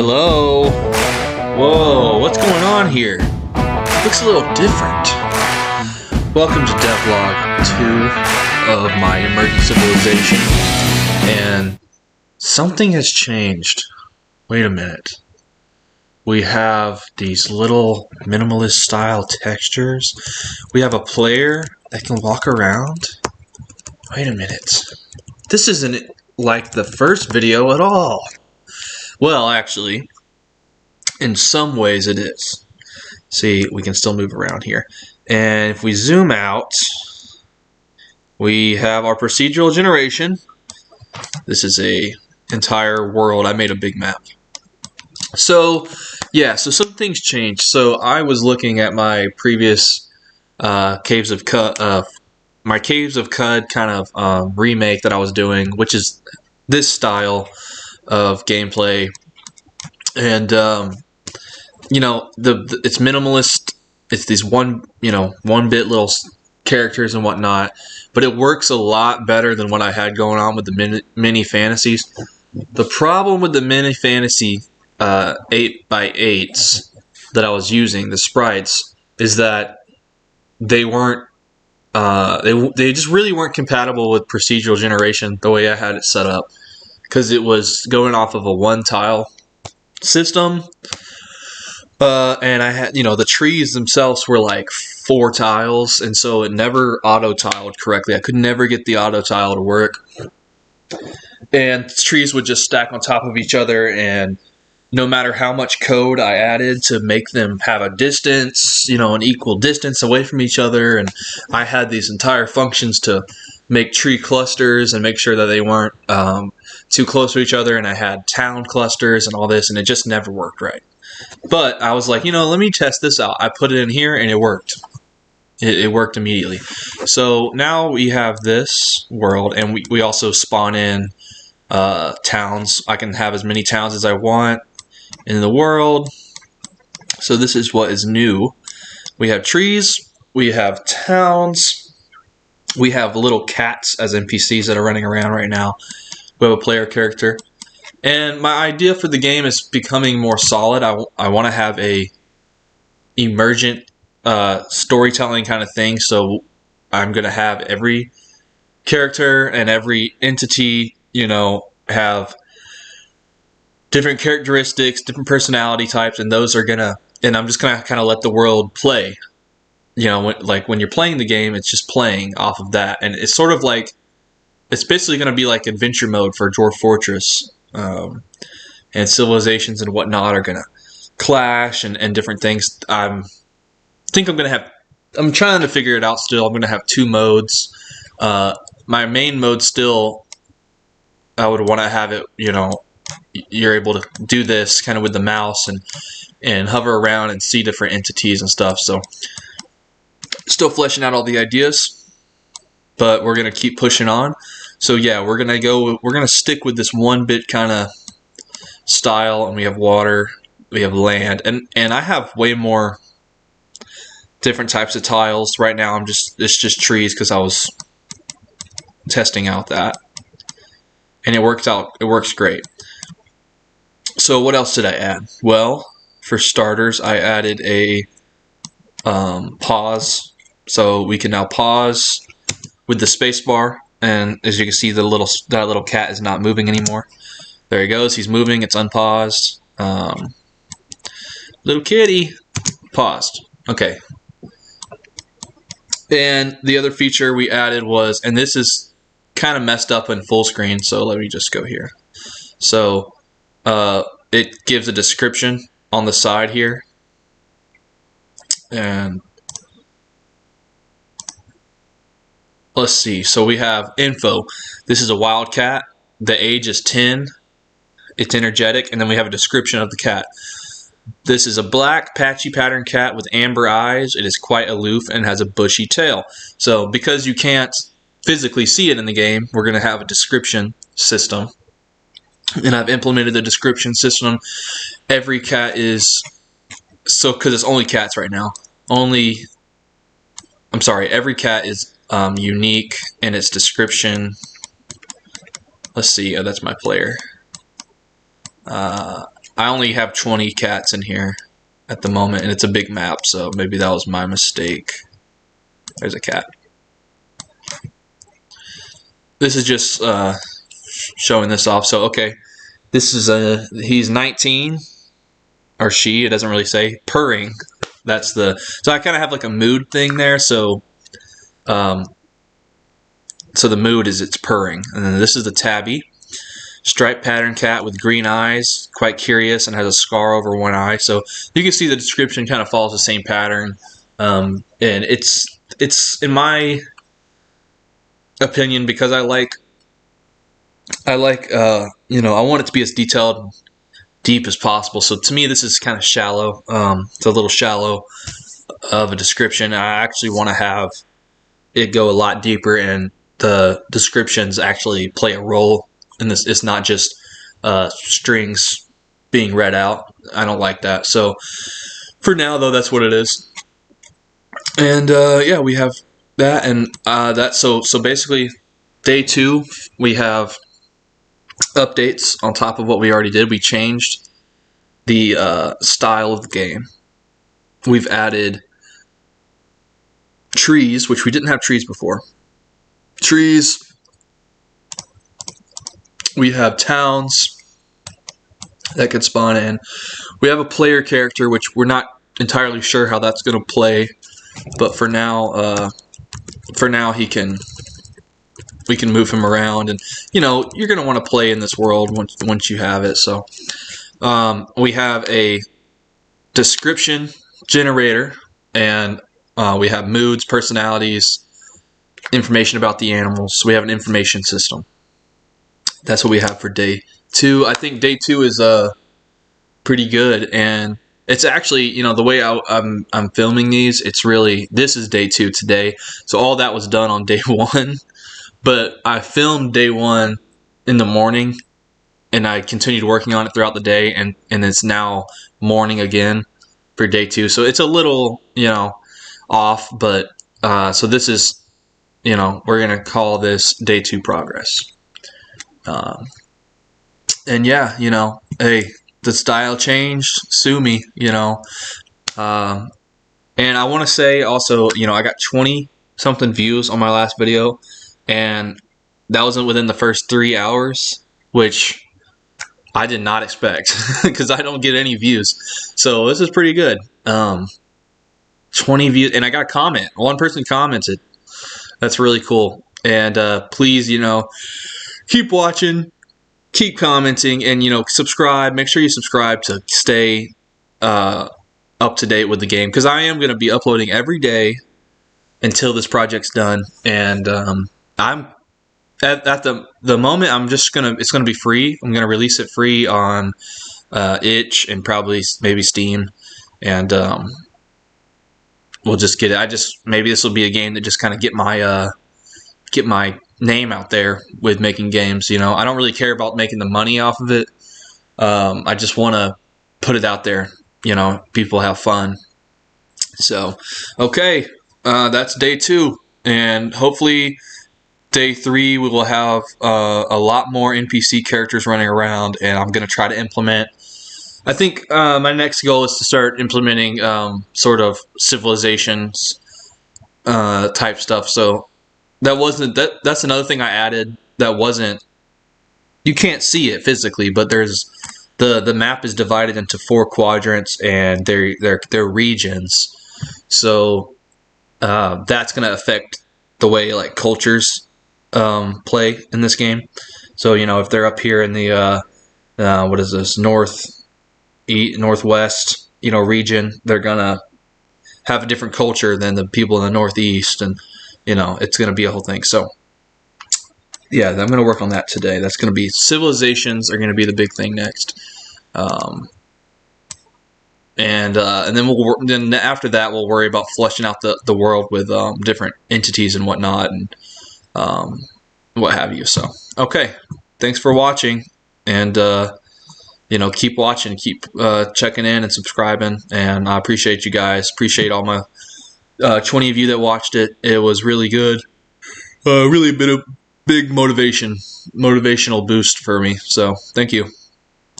Hello? Whoa, what's going on here? Looks a little different. Welcome to Devlog 2 of my Emergent civilization. And something has changed. Wait a minute. We have these little minimalist style textures. We have a player that can walk around. Wait a minute. This isn't like the first video at all. Well, actually, in some ways it is. See, we can still move around here. And if we zoom out, we have our procedural generation. This is a entire world. I made a big map. So, yeah, so some things changed. So I was looking at my previous Caves of Cud, my Caves of Cud kind of remake that I was doing, which is this style of gameplay, and you know, it's minimalist. It's these one bit little characters and whatnot, but it works a lot better than what I had going on with the mini fantasies. The problem with the mini fantasy 8x8s that I was using, the sprites, is that they weren't they just really weren't compatible with procedural generation the way I had it set up, because it was going off of a one tile system, and I had, the trees themselves were like 4 tiles, and so it never auto tiled correctly. I could never get the auto tile to work, and trees would just stack on top of each other, and no matter how much code I added to make them have a distance, an equal distance away from each other, and I had these entire functions to make tree clusters and make sure that they weren't too close to each other, and I had town clusters and all this, and it just never worked right. But I was like, let me test this out. I put it in here and it worked. It worked immediately. So now we have this world, and we also spawn in towns. I can have as many towns as I want in the world. So this is what is new. We have trees, we have towns, we have little cats as NPCs that are running around right now. We have a player character. And my idea for the game is becoming more solid. I want to have a emergent storytelling kind of thing. So I'm going to have every character and every entity, have different characteristics, different personality types, and those are and I'm just gonna kind of let the world play. When you're playing the game, it's just playing off of that, and it's sort of like, it's basically gonna be like adventure mode for Dwarf Fortress, and civilizations and whatnot are gonna clash and different things. I'm trying to figure it out still. I'm gonna have 2 modes. My main mode still, I would want to have it, you're able to do this kind of with the mouse and hover around and see different entities and stuff. So still fleshing out all the ideas, but we're going to keep pushing on. So yeah, we're going to stick with this 1-bit kind of style, and we have water, we have land, and I have way more different types of tiles. Right now it's just trees because I was testing out that, and it works great. So what else did I add? Well, for starters, I added a pause. So we can now pause with the space bar, and as you can see, that little cat is not moving anymore. There he goes. He's moving. It's unpaused. Little kitty paused. Okay. And the other feature we added was, and this is kind of messed up in full screen, so let me just go here. So it gives a description on the side here, and let's see. So we have info. This is a wild cat. The age is 10. It's energetic, and then we have a description of the cat. This is a black patchy pattern cat with amber eyes. It is quite aloof and has a bushy tail. So because you can't physically see it in the game, we're going to have a description system. And I've implemented the description system. Every cat is, because it's only cats right now. Every cat is unique in its description. Let's see, that's my player. I only have 20 cats in here at the moment, and it's a big map, so maybe that was my mistake. There's a cat. This is just showing this off. So okay, this is he's 19 or she. It doesn't really say. Purring. That's the. So I kind of have like a mood thing there. So the mood is it's purring, and then this is the tabby. Striped pattern cat with green eyes, quite curious, and has a scar over one eye. So you can see the description kind of follows the same pattern, and it's in my opinion, because I like you know, I want it to be as detailed, deep as possible. So to me, this is kind of shallow. It's a little shallow of a description. I actually want to have it go a lot deeper, and the descriptions actually play a role in this. It's not just strings being read out. I don't like that. So for now, though, that's what it is. And yeah, we have that, and that. So basically, day 2, we have updates on top of what we already did. We changed the style of the game. We've added trees, which we didn't have trees before. Trees. We have towns that could spawn in. We have a player character, which we're not entirely sure how that's going to play, but for now we can move him around, and you know, you're going to want to play in this world once you have it. So we have a description generator, and we have moods, personalities, information about the animals. So we have an information system. That's what we have for day 2. I think day 2 is pretty good, and it's actually, you know, the way I'm filming these, it's really, this is day 2 today. So all that was done on day 1, but I filmed day 1 in the morning, and I continued working on it throughout the day, and it's now morning again for day 2. So it's a little, you know, off, but so this is, you know, we're gonna call this day 2 progress. And yeah, you know, hey, the style changed, sue me, you know. And I want to say also, you know, I got 20 something views on my last video, and that wasn't within the first 3 hours, which I did not expect because I don't get any views. So this is pretty good. 20 views, and I got a comment. One person commented. That's really cool. And please, you know, keep watching, keep commenting, and, you know, subscribe. Make sure you subscribe to stay up to date with the game, because I am going to be uploading every day until this project's done. And I'm at the moment, I'm just it's gonna be free. I'm gonna release it free on itch and probably maybe Steam, and we'll just get it. Maybe this will be a game that just kind of get my name out there with making games. You know, I don't really care about making the money off of it. I just want to put it out there. You know, people have fun. So, okay, that's day 2, and hopefully day 3 we will have a lot more NPC characters running around, and I'm going to try to implement. I think my next goal is to start implementing sort of civilizations type stuff. So that's another thing I added that wasn't. You can't see it physically, but there's the map is divided into 4 quadrants, and they're regions. So that's going to affect the way like cultures play in this game. So, you know, if they're up here in the what is this, northwest, you know, region, they're gonna have a different culture than the people in the northeast, and you know, it's gonna be a whole thing. So yeah, I'm gonna work on that today. That's gonna be civilizations are gonna be the big thing next. And then after that we'll worry about fleshing out the world with different entities and whatnot, and what have you. So okay, thanks for watching, and you know, keep watching, keep checking in and subscribing, and I appreciate you guys. Appreciate all my 20 of you that watched it. It was really good. Really been a big motivational boost for me. So thank you.